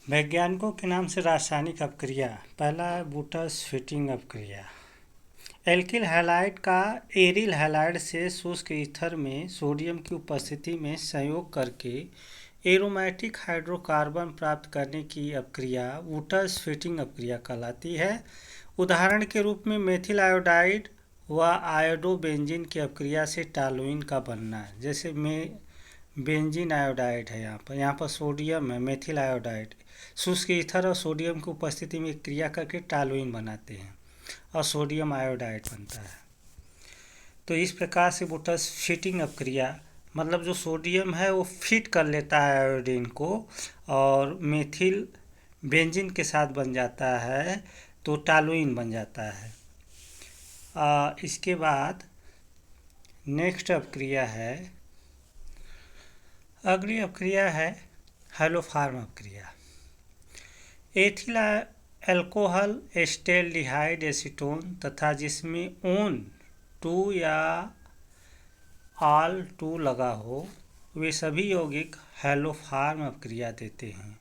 वैज्ञानिकों के नाम से रासायनिक अपक्रिया। पहला है बूटस फिटिंग अपक्रिया। एल्किल हैलाइड का एरिल हैलाइड से शुष्क ईथर में सोडियम की उपस्थिति में संयोग करके एरोमेटिक हाइड्रोकार्बन प्राप्त करने की अपक्रिया बूटस फिटिंग अपक्रिया कहलाती है। उदाहरण के रूप में मेथिल आयोडाइड व आयोडोबेंजीन की अपक्रिया से टॉलुइन का बनना है। जैसे बेंजीन आयोडाइड है, यहाँ पर सोडियम है, मेथिल आयोडाइड शुष्क ईथर और सोडियम की उपस्थिति में क्रिया करके टॉलुइन बनाते हैं और सोडियम आयोडाइड बनता है। तो इस प्रकार से बूटस फिटिंग अपक्रिया मतलब जो सोडियम है वो फिट कर लेता है आयोडीन को और मेथिल बेंजीन के साथ बन जाता है तो टॉलुइन बन जाता है। इसके बाद नेक्स्ट अपक्रिया है, अगली अपक्रिया है हैलोफार्म अपक्रिया। एथिल अल्कोहल एस्टेल्डिहाइड एसीटोन तथा जिसमें ओन 2 या आल 2 लगा हो वे सभी यौगिक हैलोफार्म अपक्रिया देते हैं।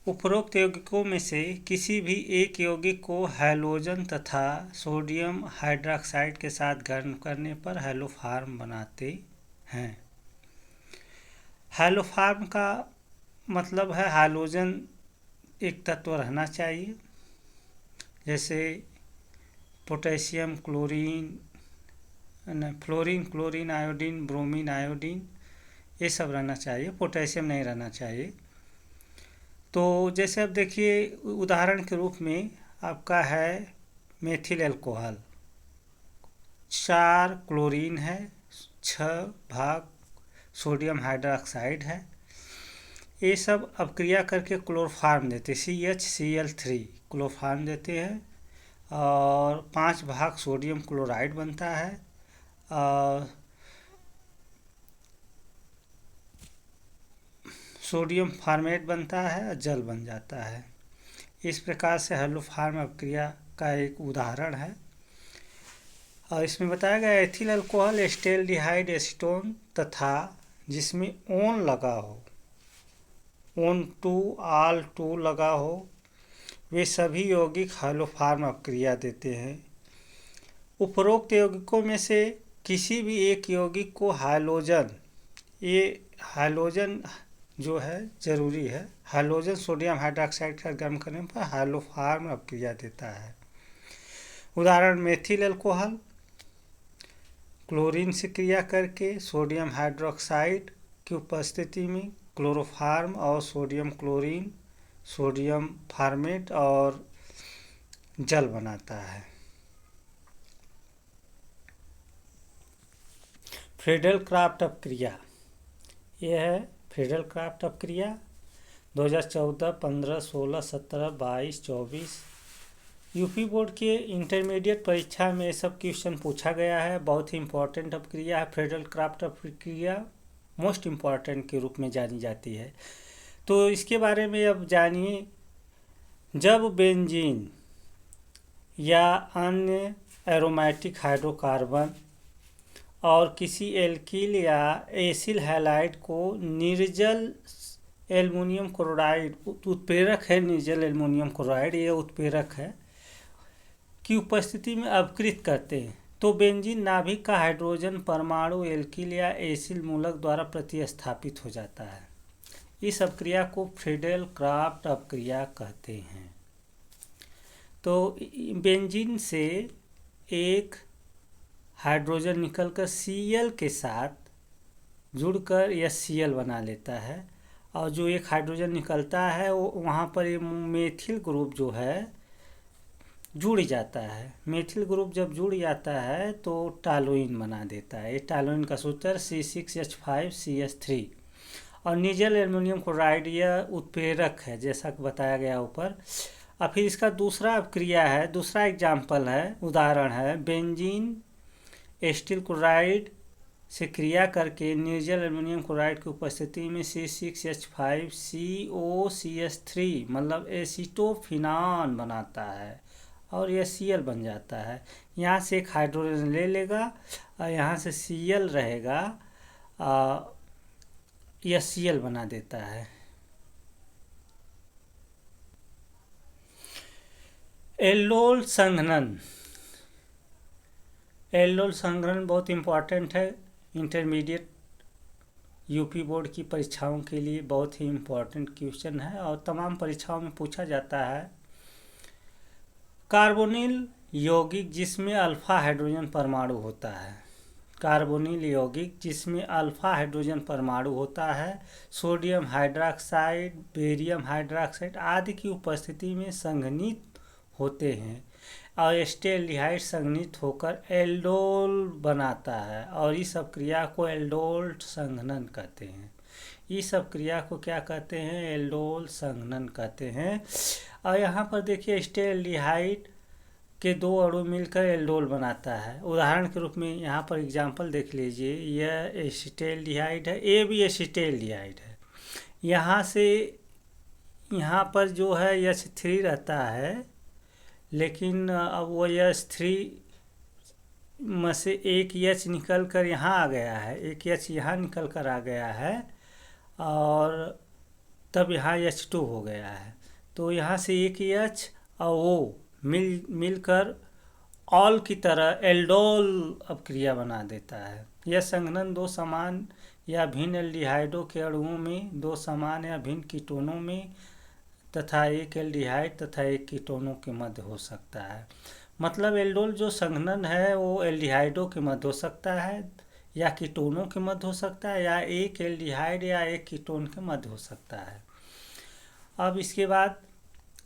उपरोक्त यौगिकों में से किसी भी एक यौगिक को हैलोजन तथा सोडियम हाइड्रॉक्साइड के साथ गर्म करने पर हैलोफार्म बनाते हैं। हैलोफार्म का मतलब है हैलोजन एक तत्व रहना चाहिए, जैसे potassium chlorine, fluorine chlorine iodine bromine iodine ये सब रहना चाहिए, पोटेशियम नहीं रहना चाहिए। तो जैसे अब देखिए उदाहरण के रूप में आपका है मेथिल अल्कोहल, 4 क्लोरीन है, 6 भाग सोडियम हाइड्रॉक्साइड है, ये सब अपक्रिया करके क्लोरोफार्म देते CHCl3 क्लोरोफार्म देते हैं और 5 भाग सोडियम क्लोराइड बनता है और सोडियम फार्मेट बनता है और जल बन जाता है। इस प्रकार से हैलोफार्म अपक्रिया का एक उदाहरण है। और इसमें बताया गया एथिल अल्कोहल एस्टेल्डिहाइड एसीटोन तथा जिसमें ओन लगा हो, ओन 2 आल 2 लगा हो, वे सभी यौगिक हैलोफार्म अपक्रिया देते हैं। उपरोक्त यौगिकों में से किसी भी एक यौगिक को हैलोजन, ये हैलोजन जो है ज़रूरी है, हैलोजन सोडियम हाइड्रॉक्साइड का गर्म करने पर हैलोफार्म अपक्रिया देता है। उदाहरण मेथिल अल्कोहल क्लोरीन से क्रिया करके सोडियम हाइड्रॉक्साइड की उपस्थिति में क्लोरोफार्म और सोडियम क्लोरीन, सोडियम फार्मेट और जल बनाता है। फ्रीडल क्राफ्ट अपक्रिया, यह है फ्रीडल क्राफ्ट अपक्रिया 2014, 15, 16, 17, 22, 24 यूपी बोर्ड के इंटरमीडिएट परीक्षा में सब क्वेश्चन पूछा गया है। बहुत ही इम्पोर्टेंट अपक्रिया है। फ्रीडल क्राफ्ट अपक्रिया मोस्ट इम्पॉर्टेंट के रूप में जानी जाती है। तो इसके बारे में अब जानिए। जब बेंजीन या अन्य एरोमेटिक हाइड्रोकार्बन और किसी एल्किल या एसिल हैलाइड को निर्जल एल्युमिनियम क्लोराइड, उत्प्रेरक है निर्जल एल्युमिनियम क्लोराइड, ये उत्प्रेरक है, की उपस्थिति में अपकृत करते हैं तो बेंजीन नाभिक का हाइड्रोजन परमाणु एल्किल या एसिल मूलक द्वारा प्रतिस्थापित हो जाता है। इस अपक्रिया को फ्रीडल क्राफ्ट अपक्रिया कहते हैं। तो बेंजीन से एक हाइड्रोजन निकलकर Cl के साथ जुड़कर यह Cl बना लेता है और जो एक हाइड्रोजन निकलता है वो वहाँ पर ये मेथिल ग्रुप जो है जुड़ जाता है। मेथिल ग्रुप जब जुड़ जाता है तो टॉलुइन बना देता है। ये टॉलुइन का सूत्र C6H5CH3 और निर्जल एल्युमिनियम क्लोराइड यह उत्प्रेरक है जैसा कि बताया गया ऊपर। अब फिर इसका दूसरा अपक्रिया है, दूसरा एग्जाम्पल है, उदाहरण है बेंजीन एस्टिल क्लोराइड से क्रिया करके निर्जल एल्युमिनियम क्लोराइड की उपस्थिति में C6H5COCH3 मतलब एसीटोफिनान बनाता है और यह Cl बन जाता है। यहाँ से एक हाइड्रोजन ले लेगा और यहाँ से Cl रहेगा, यह Cl बना देता है। एल्डोल संघनन। एल्डोल संघनन बहुत इम्पॉर्टेंट है। इंटरमीडिएट यूपी बोर्ड की परीक्षाओं के लिए बहुत ही इम्पॉर्टेंट क्वेश्चन है और तमाम परीक्षाओं में पूछा जाता है। कार्बोनिल यौगिक जिसमें अल्फा हाइड्रोजन परमाणु होता है। कार्बोनिल यौगिक जिसमें अल्फा हाइड्रोजन परमाणु होता है, सोडियम हाइड्रॉक्साइड, बेरियम हाइड्रॉक्साइड आदि की उपस्थिति में संघनित होते हैं और एस्टेल्डिहाइड संघनित होकर एल्डोल बनाता है और इस अभिक्रिया को एल्डोल संघनन कहते हैं। इस अभिक्रिया को क्या कहते हैं? एल्डोल संघनन कहते हैं। और यहाँ पर देखिए एस्टेल्डिहाइड के दो अणु मिलकर एल्डोल बनाता है। उदाहरण के रूप में यहाँ पर एग्जाम्पल देख लीजिए, यह एसिटेल्डिहाइड है, ये भी एसिटेल्डिहाइड है। यहाँ से यहाँ पर जो है H3 रहता है, लेकिन अब वो H3 में से एक H निकल कर यहाँ आ गया है, एक H यहाँ निकल कर आ गया है और तब यहाँ H2 हो गया है। तो यहाँ से एक H और वो मिलकर ऑल की तरह एल्डोल अभिक्रिया बना देता है। यह संघनन दो समान या भिन्न एल्डिहाइडों के अणुओं में, दो समान या भिन्न कीटोनों में तथा एक एल्डिहाइड तथा एक कीटोनों के मध्य हो सकता है। मतलब एल्डोल जो संघनन है वो एल्डिहाइडों के मध्य हो सकता है या कीटोनों के मध्य हो सकता है या एक एल्डिहाइड या एक कीटोन के मध्य हो सकता है। अब इसके बाद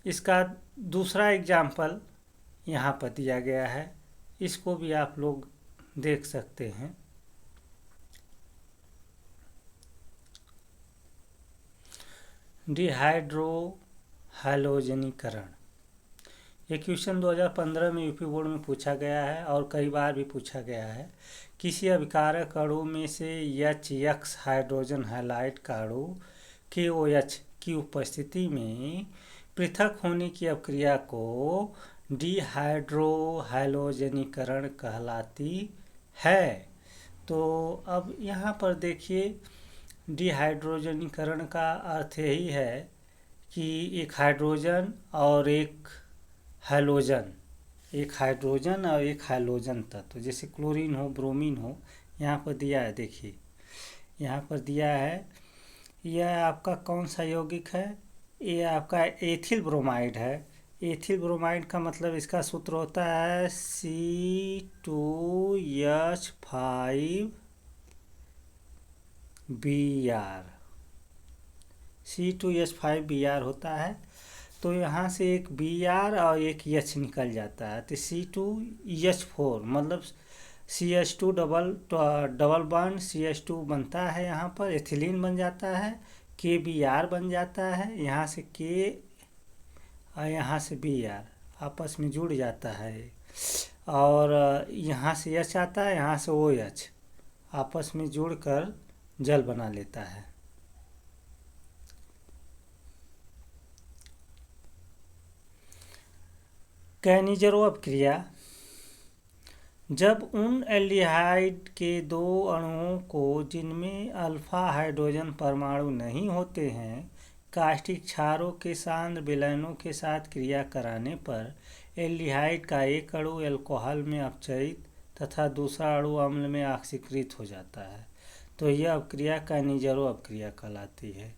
इसका दूसरा एग्जाम्पल यहाँ पर दिया गया है, इसको भी आप लोग देख सकते हैं। डिहाइड्रो हैलोजनीकरण। ये क्वेश्चन 2015 में यूपी बोर्ड में पूछा गया है और कई बार भी पूछा गया है। किसी अभिकारक अणु में से HX हाइड्रोजन हैलाइड का अणु KOH की उपस्थिति में पृथक होने की अभिक्रिया को डिहाइड्रो हैलोजनीकरण कहलाती है। तो अब यहाँ पर देखिए, डिहाइड्रोजनीकरण का अर्थ यही है कि एक हाइड्रोजन और एक हैलोजन, एक हाइड्रोजन और एक हैलोजन तत्व, जैसे क्लोरीन हो, ब्रोमीन हो, यहाँ पर दिया है। देखिए यहाँ पर दिया है, यह आपका कौन सा यौगिक है? ये आपका एथिल ब्रोमाइड है। एथिल ब्रोमाइड का मतलब इसका सूत्र होता है C2H5Br। C2H5Br होता है। तो यहाँ से एक Br और एक H निकल जाता है, तो C2H4 मतलब CH2 डबल बॉन्ड CH2 बनता है, यहाँ पर एथिलीन बन जाता है, KBr बन जाता है। यहाँ से K और यहाँ से Br आपस में जुड़ जाता है और यहाँ से H आता है, यहाँ से OH आपस में जुड़कर जल बना लेता है। कैनिज़रो अभिक्रिया। जब उन एल्डिहाइड के दो अणुओं को जिनमें अल्फा हाइड्रोजन परमाणु नहीं होते हैं कास्टिक क्षारों के सांद्र विलयनों के साथ क्रिया कराने पर एल्डिहाइड का एक अणु अल्कोहल में अपचयित तथा दूसरा अणु अम्ल में ऑक्सीकृत हो जाता है, तो यह अभिक्रिया कैनिज़रो अभिक्रिया कहलाती है।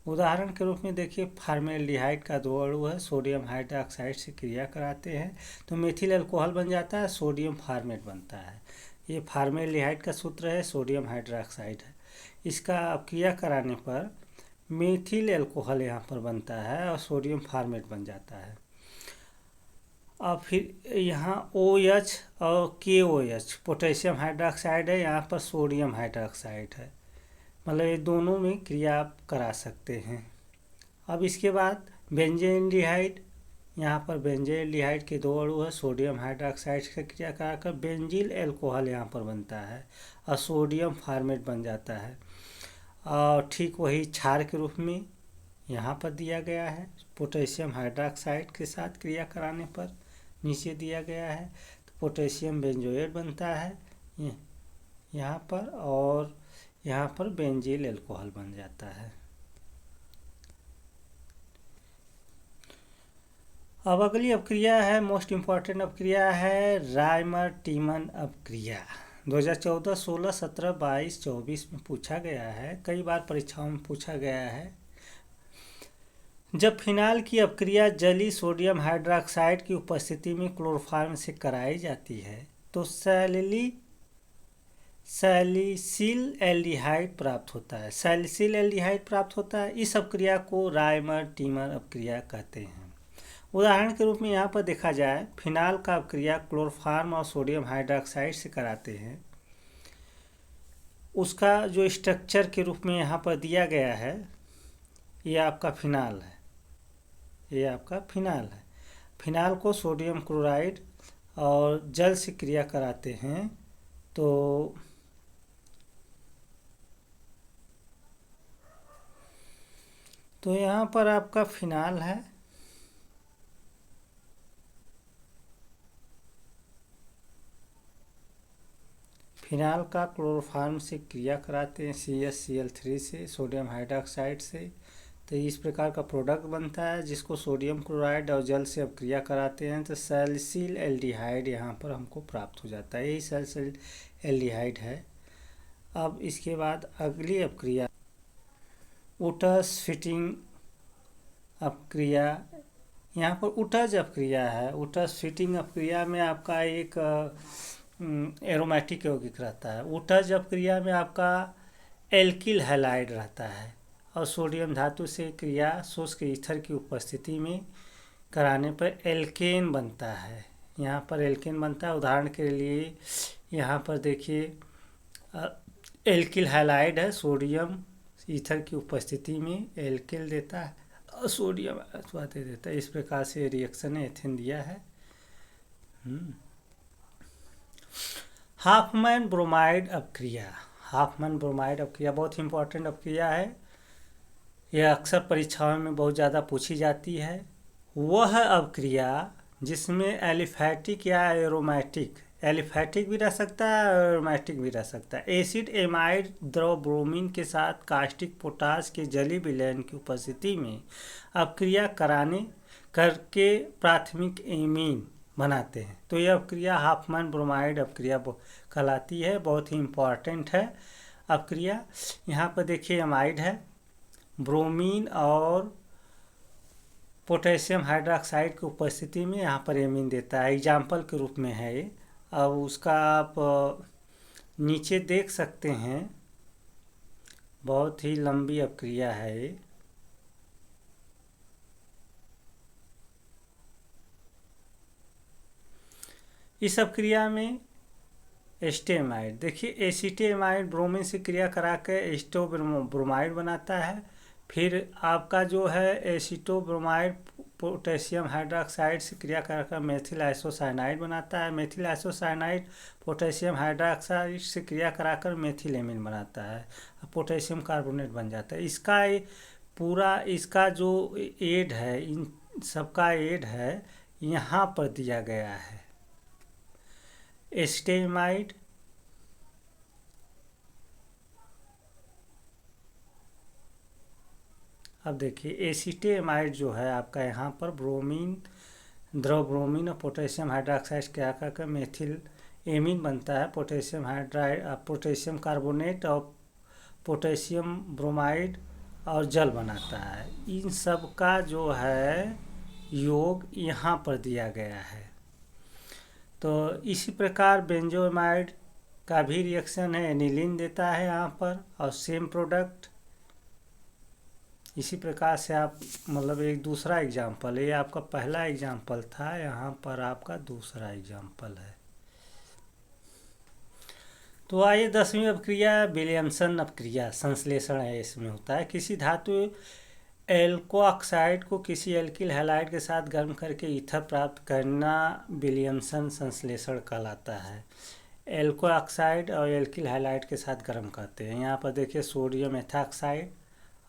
उदाहरण के रूप में देखिए, फार्मेल्डिहाइड का दो अणु है, सोडियम हाइड्रॉक्साइड से क्रिया कराते हैं तो मेथिल अल्कोहल बन जाता है, सोडियम फार्मेट बनता है। ये फार्मेल्डिहाइड का सूत्र है, सोडियम हाइड्रॉक्साइड है। इसका क्रिया कराने पर मेथिल अल्कोहल यहाँ पर बनता है और सोडियम फार्मेट बन जाता है। और फिर यहाँ OH और KOH पोटेशियम हाइड्रॉक्साइड है, यहाँ पर सोडियम हाइड्रॉक्साइड है, मतलब ये दोनों में क्रिया आप करा सकते हैं। अब इसके बाद बेंजील्डिहाइड, यहाँ पर बेंजील्डिहाइड के दो अणु है, सोडियम हाइड्रॉक्साइड से क्रिया कराकर बेंजील अल्कोहल यहाँ पर बनता है और सोडियम फार्मेट बन जाता है। और ठीक वही क्षार के रूप में यहाँ पर दिया गया है, पोटेशियम हाइड्रॉक्साइड के साथ क्रिया कराने पर नीचे दिया गया है तो पोटेशियम बेंजोएट बनता है यहाँ पर और यहाँ पर बेंजील अल्कोहल बन जाता है। अब अगली अपक्रिया है, मोस्ट इम्पॉर्टेंट अपक्रिया है रायमर टीमन अपक्रिया। 2014, 16, 17, 22, 24 में पूछा गया है, कई बार परीक्षाओं में पूछा गया है। जब फिनाल की अपक्रिया जली सोडियम हाइड्रोक्साइड की उपस्थिति में क्लोरोफॉर्म से कराई जाती है तो सैलिसिल एल्डिहाइड प्राप्त होता है। सैलिसिल एल्डिहाइड प्राप्त होता है। इस अपक्रिया को रायमर टीमर अपक्रिया कहते हैं। उदाहरण के रूप में यहाँ पर देखा जाए, फिनाल का अपक्रिया क्लोरोफॉर्म और सोडियम हाइड्रोक्साइड से कराते हैं। उसका जो स्ट्रक्चर के रूप में यहाँ पर दिया गया है, ये आपका फिनाल है, ये आपका फिनाल है। फिनाल को सोडियम क्लोराइड और जल से क्रिया कराते हैं तो यहाँ पर आपका फिनाल है। फिनाल का क्लोरोफॉर्म से क्रिया कराते हैं CaCl3 से, सोडियम हाइड्रोक्साइड से। तो इस प्रकार का प्रोडक्ट बनता है जिसको सोडियम क्लोराइड और जल से अब क्रिया कराते हैं तो सैलिसिल एल्डिहाइड यहाँ पर हमको प्राप्त हो जाता है। यही सैलिसिल एल्डिहाइड है। अब इसके बाद अगली अपक्रिया उटस फिटिंग अपक्रिया। यहाँ पर उटज अपक्रिया है। उटस फिटिंग अपक्रिया में आपका एक एरोमेटिक यौगिक रहता है। उटज अपक्रिया में आपका एल्किल हैलाइड रहता है और सोडियम धातु से क्रिया शुष्क ईथर की उपस्थिति में कराने पर एल्केन बनता है। यहाँ पर एल्केन बनता है। उदाहरण के लिए यहाँ पर देखिए, एल्किल हैलाइड है, सोडियम ईथर की उपस्थिति में एल्किल देता है और सोडियम दे देता है। इस प्रकार से रिएक्शन एथेन दिया है। हाफमैन ब्रोमाइड अपक्रिया। हाफमैन ब्रोमाइड अपक्रिया बहुत इंपॉर्टेंट अपक्रिया है। यह अक्सर परीक्षाओं में बहुत ज़्यादा पूछी जाती है। वह अपक्रिया जिसमें एलिफैटिक या एरोमेटिक, एलिफैटिक भी रह सकता है और एरोमेटिक भी रह सकता है, एसिड एमाइड द्रव ब्रोमीन के साथ कास्टिक पोटास के जली विलयन की उपस्थिति में अपक्रिया करके प्राथमिक एमीन बनाते हैं तो यह अपक्रिया हाफमैन ब्रोमाइड अपक्रिया कहलाती है। बहुत ही इम्पॉर्टेंट है अपक्रिया। यहाँ पर देखिए एमाइड है, ब्रोमीन और पोटेशियम हाइड्रोक्साइड की उपस्थिति में यहाँ पर एमीन देता है। एग्जाम्पल के रूप में है ये। अब उसका आप नीचे देख सकते हैं, बहुत ही लंबी अपक्रिया है ये। इस अपक्रिया में एस्टेमाइड, देखिए एसिटेमाइड ब्रोमीन से क्रिया करा के एस्टोब्रोमाइड बनाता है। फिर आपका जो है एसिटोब्रोमाइड पोटेशियम हाइड्रोक्साइड से क्रिया कराकर मेथिल आइसोसाइनाइड बनाता है। मेथिल आइसोसाइनाइड पोटेशियम हाइड्रोक्साइड से क्रिया कराकर मेथिल एमीन बनाता है, पोटेशियम कार्बोनेट बन जाता है। इसका पूरा इसका जो एड है, इन सबका एड है यहाँ पर दिया गया है। एस्टेमाइड, अब देखिए एसिटेमाइड जो है आपका यहाँ पर ब्रोमीन, द्रव ब्रोमीन और पोटेशियम हाइड्रोक्साइड क्या करके मेथिल एमीन बनता है। पोटेशियम हाइड्राइड, पोटेशियम कार्बोनेट और पोटेशियम ब्रोमाइड और जल बनाता है। इन सब का जो है योग यहाँ पर दिया गया है। तो इसी प्रकार बेंजोएमाइड का भी रिएक्शन है, एनिलीन देता है यहाँ पर और सेम प्रोडक्ट। इसी प्रकार से आप मतलब एक दूसरा एग्जाम्पल, ये आपका पहला एग्जाम्पल था, यहाँ पर आपका दूसरा एग्जाम्पल है। तो आइए 10वीं अपक्रिया विलियमसन अपक्रिया, संश्लेषण है इसमें होता है। किसी धातु एल्को ऑक्साइड को किसी एल्किल हैलाइड के साथ गर्म करके ईथर प्राप्त करना विलियमसन संश्लेषण कहलाता है। एल्को ऑक्साइड और एल्किल हैलाइड के साथ गर्म करते हैं। यहाँ पर देखिए सोडियम एथॉक्साइड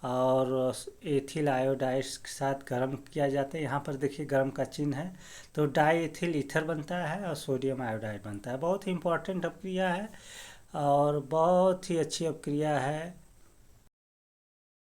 और एथिल आयोडाइड के साथ गर्म किया जाता है। यहाँ पर देखिए गर्म का चिन्ह है। तो डाई एथिल ईथर बनता है और सोडियम आयोडाइड बनता है। बहुत ही इंपॉर्टेंट अपक्रिया है और बहुत ही अच्छी अपक्रिया है।